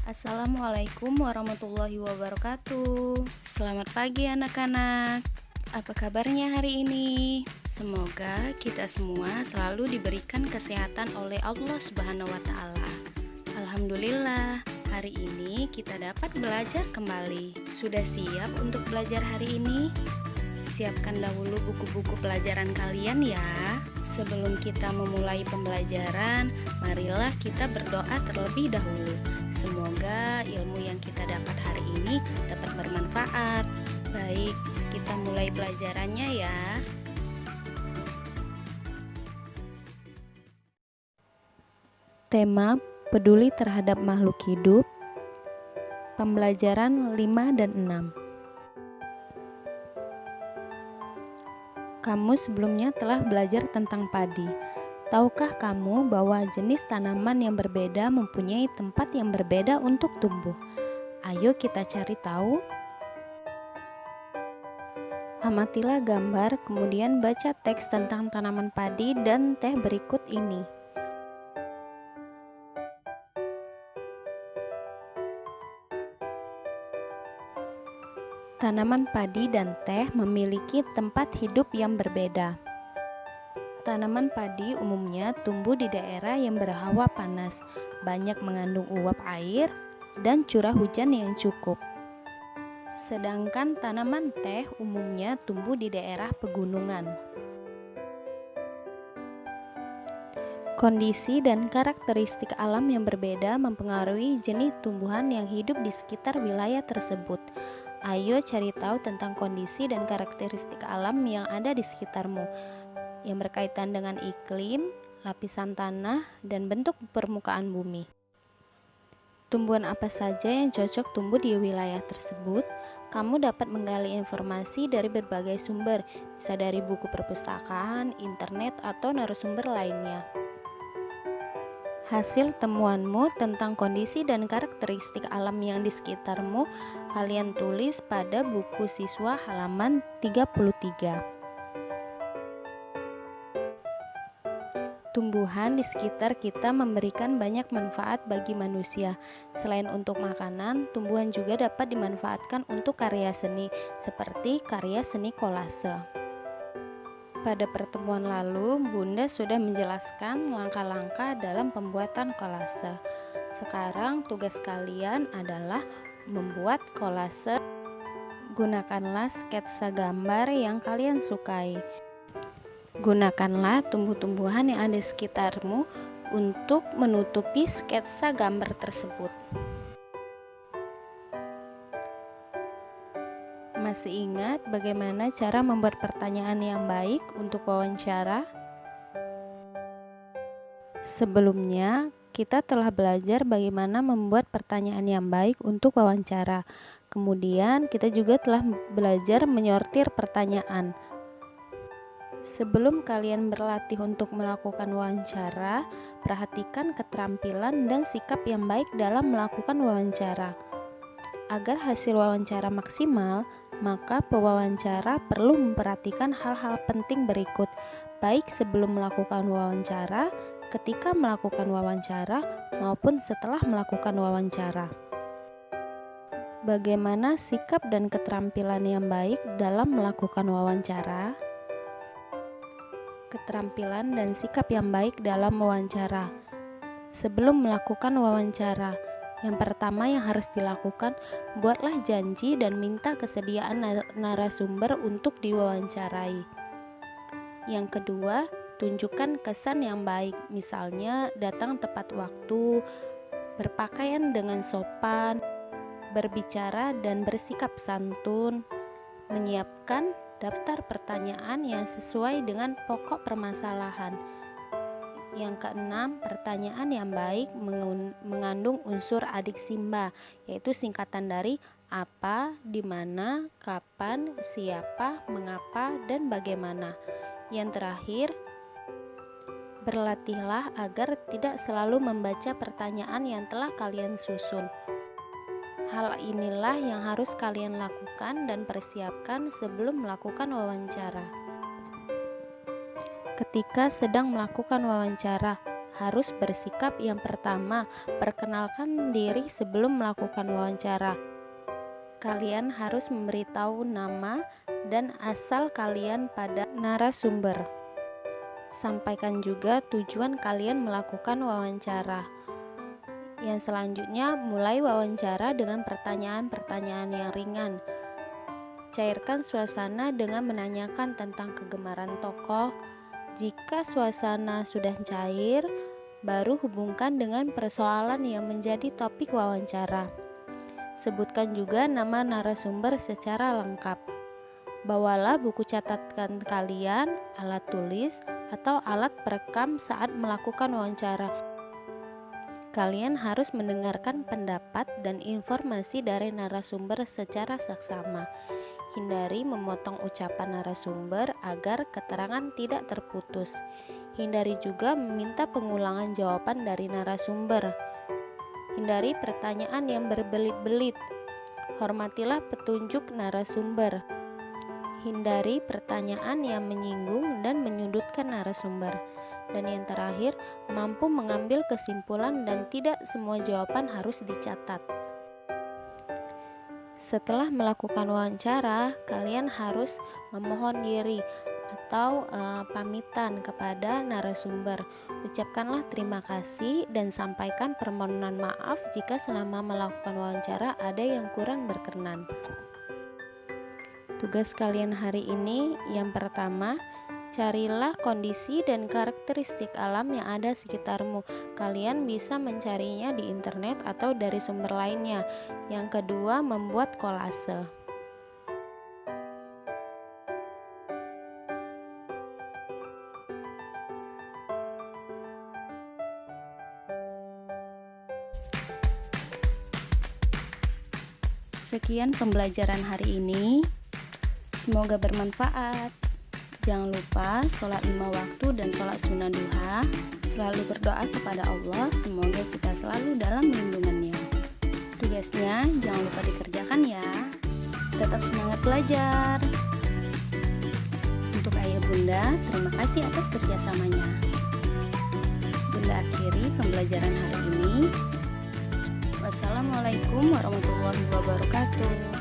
Assalamualaikum warahmatullahi wabarakatuh. Selamat pagi anak-anak. Apa kabarnya hari ini? Semoga kita semua selalu diberikan kesehatan oleh Allah Subhanahu wa taala. Alhamdulillah, hari ini kita dapat belajar kembali. Sudah siap untuk belajar hari ini? Siapkan dahulu buku-buku pelajaran kalian ya. Sebelum kita memulai pembelajaran, marilah kita berdoa terlebih dahulu. Semoga ilmu yang kita dapat hari ini dapat bermanfaat. Baik, kita mulai pelajarannya ya. Tema peduli terhadap makhluk hidup. Pembelajaran 5 dan 6. Kamu sebelumnya telah belajar tentang padi. Tahukah kamu bahwa jenis tanaman yang berbeda mempunyai tempat yang berbeda untuk tumbuh? Ayo kita cari tahu. Amatilah gambar, kemudian baca teks tentang tanaman padi dan teh berikut ini. Tanaman padi dan teh memiliki tempat hidup yang berbeda. Tanaman padi umumnya tumbuh di daerah yang berhawa panas, banyak mengandung uap air, dan curah hujan yang cukup. Sedangkan tanaman teh umumnya tumbuh di daerah pegunungan. Kondisi dan karakteristik alam yang berbeda mempengaruhi jenis tumbuhan yang hidup di sekitar wilayah tersebut. Ayo cari tahu tentang kondisi dan karakteristik alam yang ada di sekitarmu, yang berkaitan dengan iklim, lapisan tanah, dan bentuk permukaan bumi. Tumbuhan apa saja yang cocok tumbuh di wilayah tersebut? Kamu dapat menggali informasi dari berbagai sumber, bisa dari buku perpustakaan, internet, atau narasumber lainnya. Hasil temuanmu tentang kondisi dan karakteristik alam yang di sekitarmu kalian tulis pada buku siswa halaman 33. Tumbuhan di sekitar kita memberikan banyak manfaat bagi manusia. Selain untuk makanan, tumbuhan juga dapat dimanfaatkan untuk karya seni, seperti karya seni kolase. Pada pertemuan lalu, Bunda sudah menjelaskan langkah-langkah dalam pembuatan kolase. Sekarang tugas kalian adalah membuat kolase. Gunakanlah sketsa gambar yang kalian sukai. Gunakanlah tumbuh-tumbuhan yang ada di sekitarmu untuk menutupi sketsa gambar tersebut. Masih ingat bagaimana cara membuat pertanyaan yang baik untuk wawancara? Sebelumnya, kita telah belajar bagaimana membuat pertanyaan yang baik untuk wawancara. Kemudian, kita juga telah belajar menyortir pertanyaan. Sebelum kalian berlatih untuk melakukan wawancara, perhatikan keterampilan dan sikap yang baik dalam melakukan wawancara. Agar hasil wawancara maksimal, maka pewawancara perlu memperhatikan hal-hal penting berikut, baik sebelum melakukan wawancara, ketika melakukan wawancara, maupun setelah melakukan wawancara. Bagaimana sikap dan keterampilan yang baik dalam melakukan wawancara? Keterampilan dan sikap yang baik dalam wawancara. Sebelum melakukan wawancara, yang pertama yang harus dilakukan, buatlah janji dan minta kesediaan narasumber untuk diwawancarai. Yang kedua, tunjukkan kesan yang baik, misalnya datang tepat waktu, berpakaian dengan sopan, berbicara dan bersikap santun, menyiapkan daftar pertanyaan yang sesuai dengan pokok permasalahan. Yang keenam, pertanyaan yang baik mengandung unsur adiksimba, yaitu singkatan dari apa, di mana, kapan, siapa, mengapa, dan bagaimana. Yang terakhir, berlatihlah agar tidak selalu membaca pertanyaan yang telah kalian susun. Hal inilah yang harus kalian lakukan dan persiapkan sebelum melakukan wawancara. Ketika sedang melakukan wawancara, harus bersikap. Yang pertama, perkenalkan diri sebelum melakukan wawancara. Kalian harus memberitahu nama dan asal kalian pada narasumber. Sampaikan juga tujuan kalian melakukan wawancara. Yang selanjutnya, mulai wawancara dengan pertanyaan-pertanyaan yang ringan. Cairkan suasana dengan menanyakan tentang kegemaran tokoh. Jika suasana sudah cair, baru hubungkan dengan persoalan yang menjadi topik wawancara. Sebutkan juga nama narasumber secara lengkap. Bawalah buku catatan kalian, alat tulis, atau alat perekam saat melakukan wawancara. Kalian harus mendengarkan pendapat dan informasi dari narasumber secara seksama. Hindari memotong ucapan narasumber agar keterangan tidak terputus. Hindari juga meminta pengulangan jawaban dari narasumber. Hindari pertanyaan yang berbelit-belit. Hormatilah petunjuk narasumber. Hindari pertanyaan yang menyinggung dan menyudutkan narasumber. Dan yang terakhir, mampu mengambil kesimpulan dan tidak semua jawaban harus dicatat. Setelah melakukan wawancara, kalian harus memohon diri atau pamitan kepada narasumber. Ucapkanlah terima kasih dan sampaikan permohonan maaf jika selama melakukan wawancara ada yang kurang berkenan. Tugas kalian hari ini yang pertama, carilah kondisi dan karakteristik alam yang ada sekitarmu. Kalian bisa mencarinya di internet atau dari sumber lainnya. Yang kedua, membuat kolase. Sekian pembelajaran hari ini. Semoga bermanfaat. Jangan lupa sholat 5 waktu dan sholat sunnah duha. Selalu berdoa kepada Allah, semoga kita selalu dalam lindungannya. Tugasnya jangan lupa dikerjakan ya. Tetap semangat belajar. Untuk ayah bunda, terima kasih atas kerjasamanya. Bunda akhiri pembelajaran hari ini. Wassalamualaikum warahmatullahi wabarakatuh.